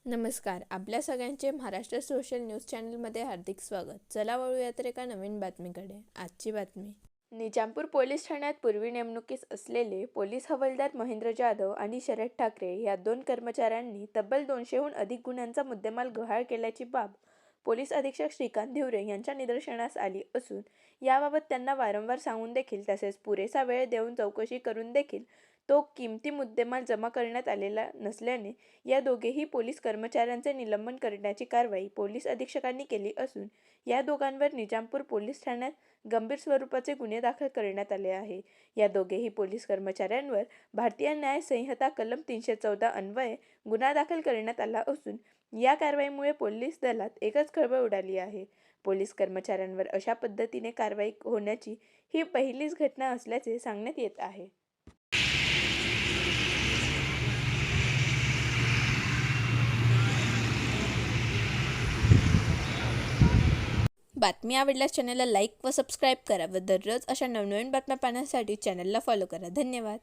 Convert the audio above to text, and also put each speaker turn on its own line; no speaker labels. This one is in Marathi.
नमस्कार. आपल्या सगळ्यांचे महाराष्ट्र सोशल न्यूज चॅनलमध्ये हार्दिक स्वागत. चला वळूया तर एका नवीन बातमीकडे. आजची बातमी. निजामपूर पोलीस ठाण्यात पूर्वी नेमणुकीस असलेले पोलीस हवालदार महेंद्र जाधव आणि शरद ठाकरे या 2 कर्मचाऱ्यांनी तब्बल 200हून अधिक गुन्ह्यांचा मुद्देमाल गहाळ केल्याची बाब पोलीस अधीक्षक श्रीकांत धिवरे यांच्या निदर्शनास आली असून याबाबत त्यांना वारंवार सांगून देखील तसेच पुरेसा वेळ देऊन चौकशी करून देखील तो किमती मुद्देमाल जमा करण्यात आलेला नसल्याने या दोघेही पोलीस कर्मचाऱ्यांचे निलंबन करण्याची कारवाई पोलीस अधीक्षकांनी केली असून या दोघांवर निजामपूर पोलीस ठाण्यात गंभीर स्वरूपाचे गुन्हे दाखल करण्यात आले आहे. या दोघेही पोलीस कर्मचाऱ्यांवर भारतीय न्याय संहिता कलम 314 अन्वये गुन्हा दाखल करण्यात आला असून या कारवाईमुळे पोलीस दलात एकच खळबळ उडाली आहे. पोलीस कर्मचाऱ्यांवर अशा पद्धतीने कारवाई होण्याची ही पहिलीच घटना असल्याचे सांगण्यात येत आहे. बातमी आवडल्यास चॅनलला लाईक व सबस्क्राईब करा व दररोज अशा नवनवीन बातम्या पाहण्यासाठी चॅनलला फॉलो करा. धन्यवाद.